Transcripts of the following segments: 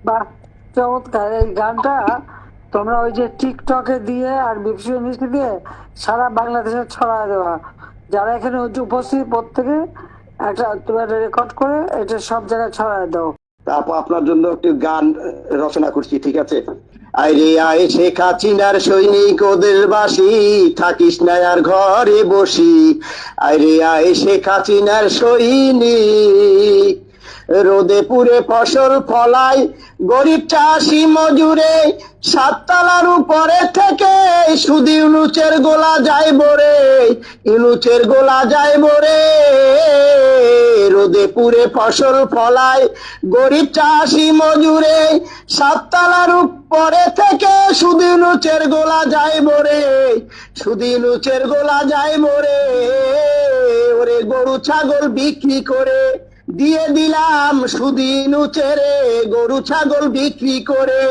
বাহ, চমৎকার এই গানটা। তোমরা ওই যে টিকটকে দিয়ে আর বিপসি মিষ্টি দিয়ে সারা বাংলাদেশে ছড়ায় দেওয়া, যারা এখানে উপস্থিত প্রত্যেকে একটা তোমার রেকর্ড করে এটা সব জায়গায় ছড়ায় দাও। তারপর আপনার জন্য একটি গান রচনা করছি, ঠিক আছে? আইরে আয় শেখ হাসিনার সৈনিক ওদের বাসি, থাকিস না আর ঘরে বসি। আইরে আয় শেখ হাসিনার সৈনিক, রোদে পুড়ে ফসল ফলাই, গরিব চাষি মজুরে, সাততলার উপরে থেকে শুধু ইউনুচের গোলা যায় বরে, ইউনুচের গোলা যায় বরে। রোদে পুড়ে ফসল ফলায়, গরিব চাষি মজুরে, সাততলার উপরে থেকে শুধু ইউনুচের গোলা যায় বরে, শুধু ইউনুচের গোলা যায় বরে। ওরে গরু ছাগল বিক্রি করে দিয়ে দিলাম শুধু ইউনুচেরে, গরু ছাগল বিক্রি করে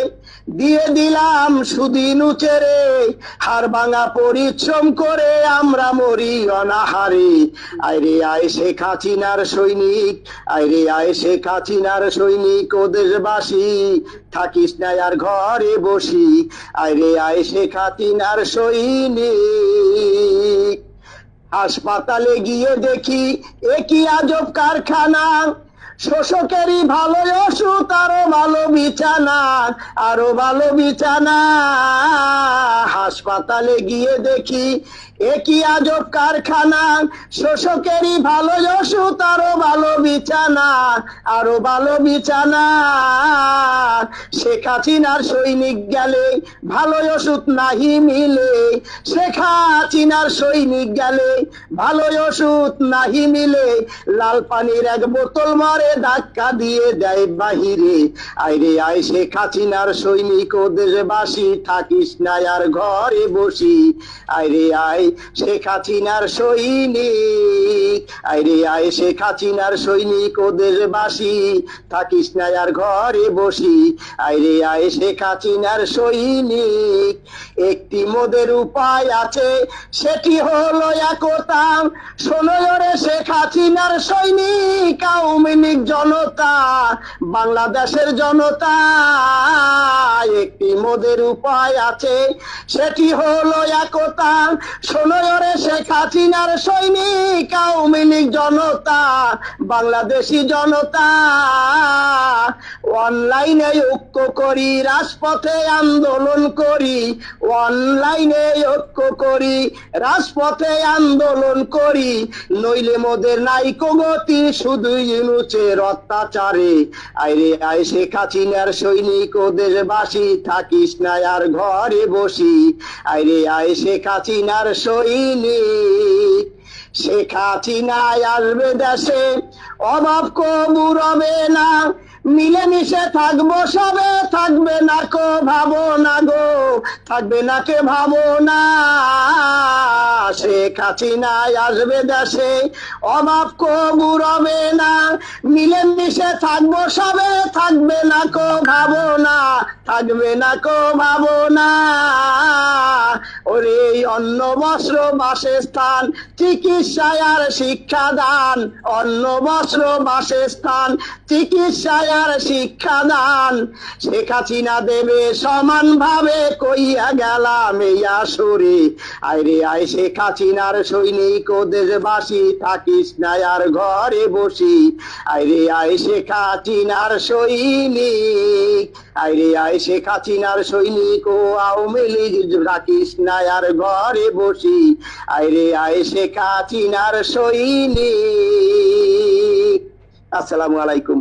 দিয়ে দিলাম শুধু ইউনুচেরে। হাড় ভাঙা পরিশ্রম করে আমরা মরি অনাহারে। আইরে আয় শেখ হাসিনার সৈনিক, আইরে আয় শেখ হাসিনার সৈনিক ও দেশবাসী, থাকিস না আর ঘরে বসি। আইরে আয় শেখ হাসিনার সৈনিক। হাসপাতালে গিয়ে দেখি একই আজব কারখানা, শোষকেরই ভালো ওষুধ, আরো ভালো বিছানা, আরো ভালো বিছানা। হাসপাতালে গিয়ে দেখি একই আজব কারখানা, শোষকেরই ভালো ওষুধ, আরো ভালো বিছানা, আরো ভালো বিছানা। শেখ হাসিনার সৈনিক গেলে ভালো ওষুধ নাহি মিলে, শেখ হাসিনার সৈনিক গেলে ভালো ওষুধ নাহি মিলে। লাল পানির এক বোতল মারে ধাক্কা দিয়ে দেয় বাহিরে। আইরে আয় শেখ হাসিনার সৈনিক ও দেশবাসী, থাকিস না আর ঘরে বসি। আইরে আয় শেখ হাসিনার সৈনিক, আইরে আয় শেখ হাসিনার সৈনিক ও দেশবাসী, থাকিস না আর ঘরে বসি। আইরে আয় শেখ হাসিনার সৈনিক। একটি মোদের উপায় আছে, সেটি হলো একতা। শোনো রে শেখ হাসিনার সৈনিক, আওয়ামী লীগ জনতা, বাংলাদেশের জনতা। একটি মোদের উপায় আছে, সেটি হলো একতা। শোনো রে শেখ হাসিনার সৈনিক, আওয়ামী লীগ জনতা, বাংলাদেশি জনতা। অনলাইনে ঐক্য করি, রাজপথে আন্দোলন করি, অনলাইনে ঐক্য করি, রাজপথে আন্দোলন করি। নইলে মোদের নাইকো গতি, শুধু ইউনুসের অত্যাচারে। আইরে আয় শেখ হাসিনার সৈনিক ও দেশবাসী, থাকিস না আর ঘরে বসি। আইরে আয় শেখ হাসিনার সৈনিক। শেখ হাসিনায় আসবে দেশে, অভাব কবু রবে না, মিলেমিশে থাকবো সবে, থাকবে না কো ভাবনা গো, থাকবে না কে ভাবনা। শেখ হাসিনায় আসবে দেশে, অভাব কবু রবে না, মিলেমিশে থাকবো সবে, থাকবে না কো ভাবনা, থাকবে না কো ভাবনা। ওরে অন্ন বস্ত্র বাসস্থান, চিকিৎসায় আর শিক্ষাদান, অন্ন বস্ত্র বাসস্থান, চিকিৎসায় আর শিক্ষাদান। শেখ হাসিনা দেবে সমান ভাবে, কইয়া গেলাম এই আসরে। আইরে আয় শেখ হাসিনার সৈনিক ও দেশবাসী, থাকিস না আর ঘরে বসি। আইরে আয় শেখ হাসিনার সৈনিক, আইরে আয় শেখ হাসিনার সৈনিক ও আওয়ামী লীগ, রাখিস না আর ঘরে বসি। আইরে আয় শেখ হাসিনার সৈনিক। আসসালামু আলাইকুম।